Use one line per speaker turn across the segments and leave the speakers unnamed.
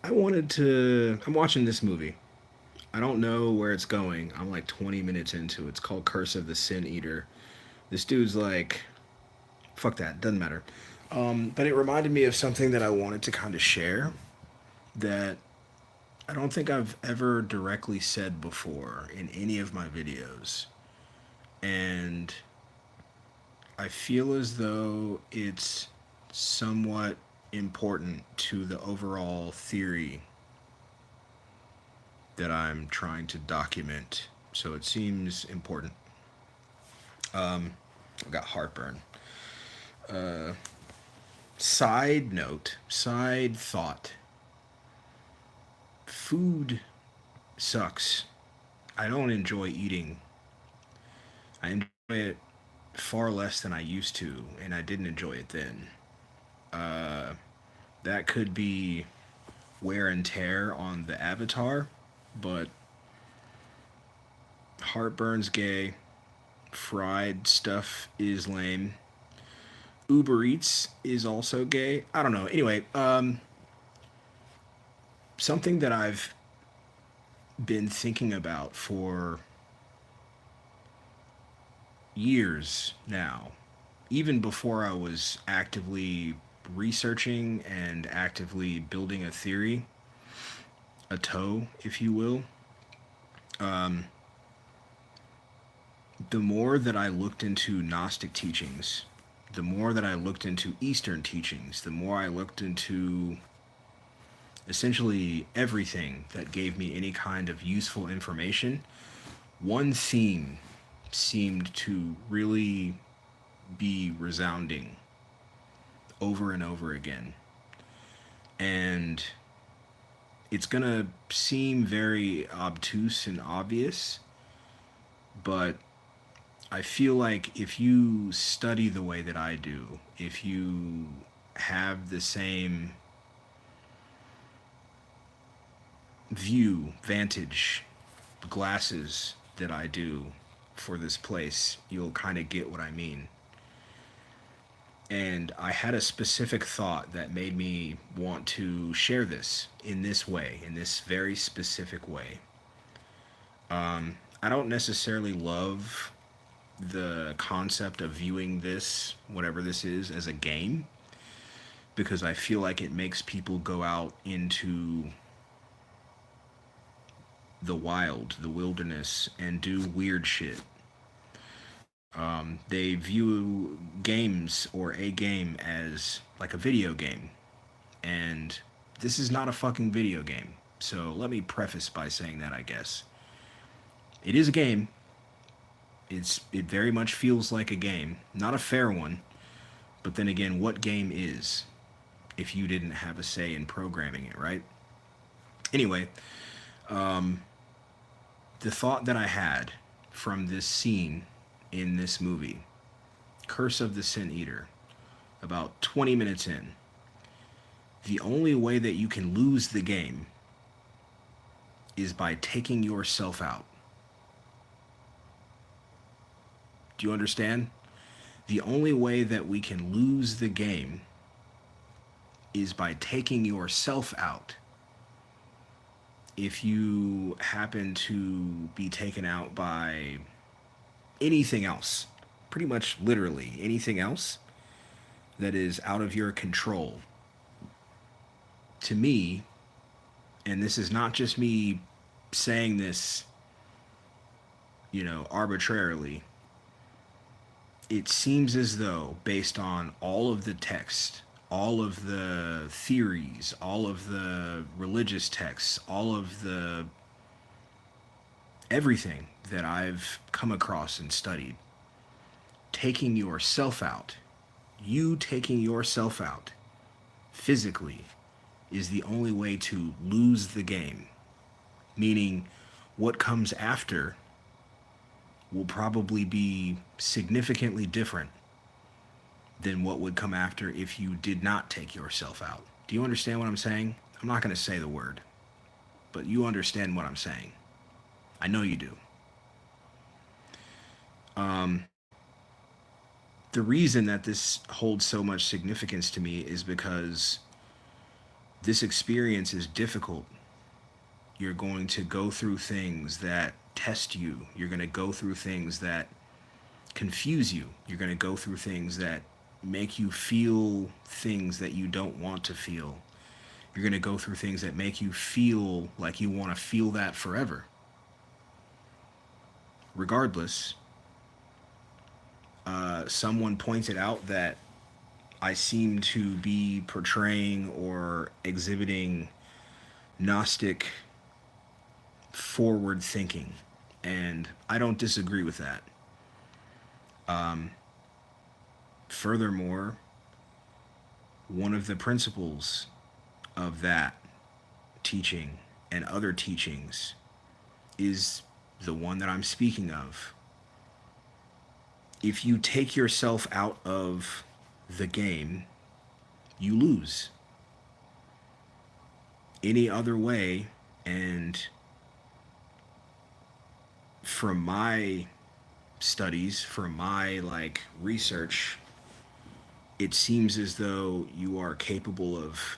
I'm watching this movie. I don't know where it's going. I'm like 20 minutes into it. It's called Curse of the Sin Eater. This dude's like, fuck that, doesn't matter. But it reminded me of something that I wanted to kind of share that I don't think I've ever directly said before in any of my videos. And I feel as though it's somewhat important to the overall theory that I'm trying to document. So it seems important. I got heartburn. Side note, side thought. Food sucks. I don't enjoy eating. I enjoy it far less than I used to, and I didn't enjoy it then. That could be wear and tear on the avatar, but heartburn's gay. Fried stuff is lame. Uber Eats is also gay. I don't know. Anyway, something that I've been thinking about for years now, even before I was actively researching and actively building a theory, a toe, if you will. The more that I looked into Gnostic teachings, the more that I looked into Eastern teachings, the more I looked into essentially everything that gave me any kind of useful information, one theme seemed to really be resounding over and over again. And it's going to seem very obtuse and obvious, but I feel like if you study the way that I do, if you have the same vantage, glasses that I do for this place, you'll kind of get what I mean. And I had a specific thought that made me want to share this in this way, in this very specific way. I don't necessarily love the concept of viewing this, whatever this is, as a game, because I feel like it makes people go out into the wild, the wilderness, and do weird shit. They view games or a game as like a video game, and this is not a fucking video game. So let me preface by saying that, I guess. It is a game. It very much feels like a game. Not a fair one, but then again, what game is if you didn't have a say in programming it, right? Anyway, the thought that I had from this scene in this movie, Curse of the Sin Eater, about 20 minutes in, the only way that you can lose the game is by taking yourself out. Do you understand? The only way that we can lose the game is by taking yourself out. If you happen to be taken out by anything else, pretty much literally anything else that is out of your control, to me, and this is not just me saying this, arbitrarily, it seems as though, based on all of the text, all of the theories, all of the religious texts, all of the everything that I've come across and studied, taking yourself out, you taking yourself out physically, is the only way to lose the game. Meaning, what comes after will probably be significantly different than what would come after if you did not take yourself out. Do you understand what I'm saying? I'm not going to say the word, but you understand what I'm saying. I know you do. The reason that this holds so much significance to me is because This experience is difficult. You're going to go through things that test you. You're going to go through things that confuse you. You're going to go through things that make you feel things that you don't want to feel. You're going to go through things that make you feel like you want to feel that forever. Regardless, someone pointed out that I seem to be portraying or exhibiting Gnostic forward thinking, and I don't disagree with that. Furthermore, one of the principles of that teaching and other teachings is the one that I'm speaking of. If you take yourself out of the game, you lose. Any other way, and from my studies, from my research, it seems as though you are capable of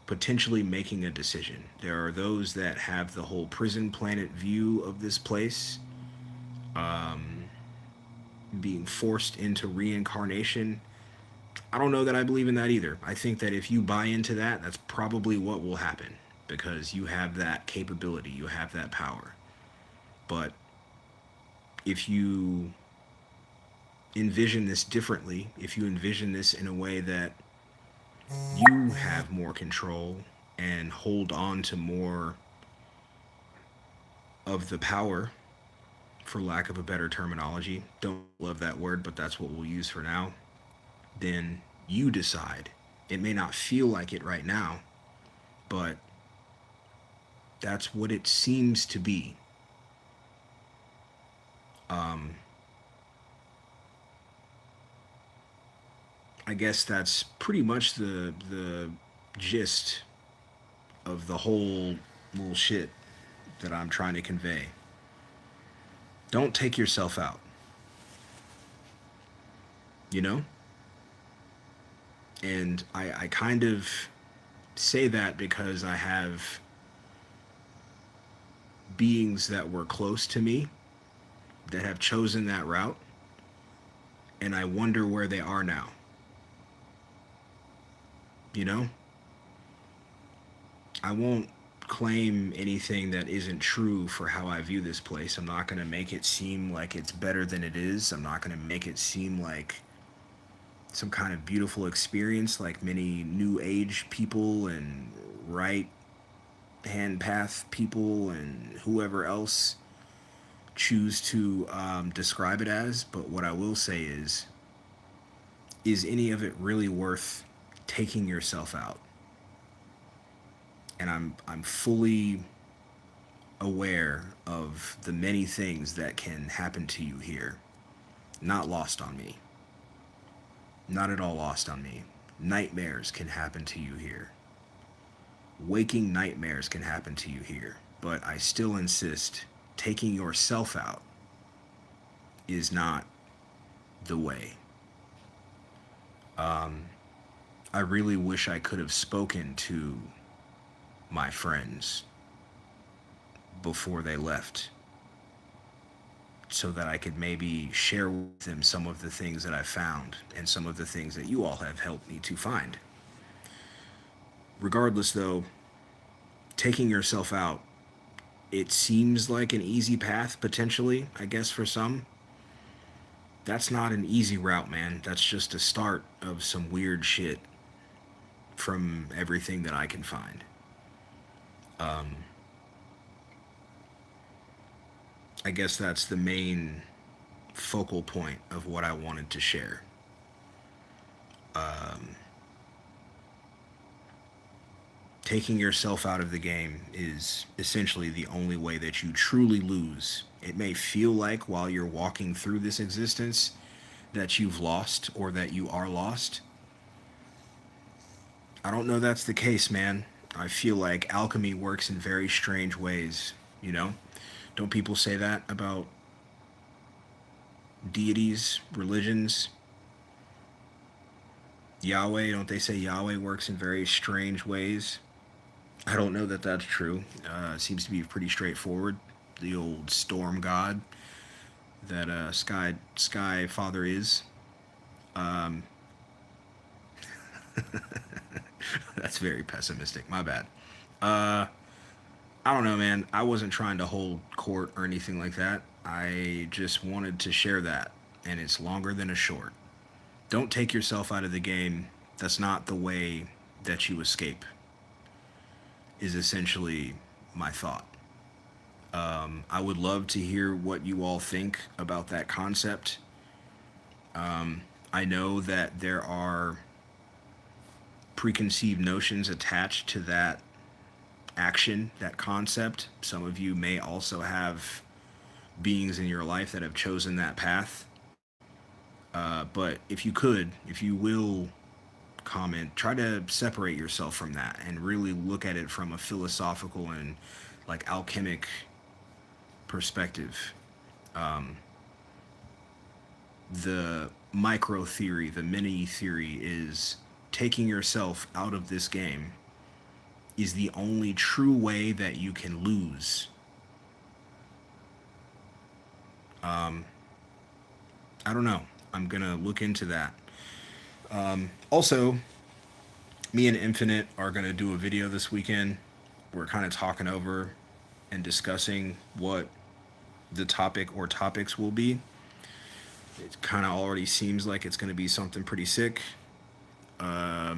potentially making a decision. There are those that have the whole prison planet view of this place, being forced into reincarnation. I don't know that I believe in that either. I think that if you buy into that, that's probably what will happen, because you have that capability, you have that power. But if you envision this differently, if you envision this in a way that you have more control and hold on to more of the power, for lack of a better terminology, don't love that word, but that's what we'll use for now, then you decide. It may not feel like it right now, but that's what it seems to be. I guess that's pretty much the gist of the whole little shit that I'm trying to convey. Don't take yourself out. You know? And I kind of say that because I have beings that were close to me that have chosen that route, and I wonder where they are now. You know? I won't claim anything that isn't true for how I view this place. I'm not going to make it seem like it's better than it is. I'm not going to make it seem like some kind of beautiful experience like many new age people and right hand path people and whoever else choose to describe it as. But what I will say is any of it really worth taking yourself out? And I'm fully aware of the many things that can happen to you here. Not lost on me. Not at all lost on me. Nightmares can happen to you here. Waking nightmares can happen to you here. But I still insist, taking yourself out is not the way. I really wish I could have spoken to my friends before they left, so that I could maybe share with them some of the things that I found and some of the things that you all have helped me to find. Regardless, though, taking yourself out, it seems like an easy path, potentially, I guess, for some. That's not an easy route, man. That's just a start of some weird shit from everything that I can find. I guess that's the main focal point of what I wanted to share. Taking yourself out of the game is essentially the only way that you truly lose. It may feel like while you're walking through this existence that you've lost or that you are lost. I don't know that's the case, man. I feel like alchemy works in very strange ways, you know? Don't people say that about deities, religions? Yahweh, don't they say Yahweh works in very strange ways? I don't know that that's true. It seems to be pretty straightforward. The old storm god that Sky Father is. Um, that's very pessimistic. My bad. Uh, I don't know, man. I wasn't trying to hold court or anything like that. I just wanted to share that, and it's longer than a short. Don't take yourself out of the game. That's not the way that you escape, is essentially my thought. I would love to hear what you all think about that concept. I know that there are preconceived notions attached to that action, that concept. Some of you may also have beings in your life that have chosen that path. But if you will comment, try to separate yourself from that and really look at it from a philosophical and like alchemic perspective. The micro theory, the mini theory is taking yourself out of this game is the only true way that you can lose. I don't know. I'm gonna look into that. Also, me and Infinite are gonna do a video this weekend. We're kind of talking over and discussing what the topic or topics will be. It kind of already seems like it's going to be something pretty sick. I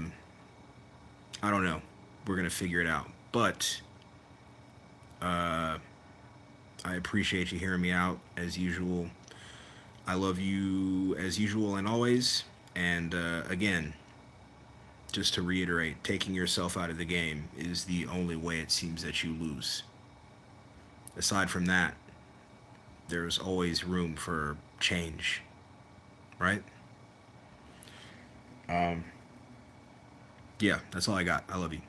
don't know. We're going to figure it out. But I appreciate you hearing me out as usual. I love you as usual and always. And again, just to reiterate, taking yourself out of the game is the only way it seems that you lose. Aside from that, there's always room for change, right? Yeah, that's all I got. I love you.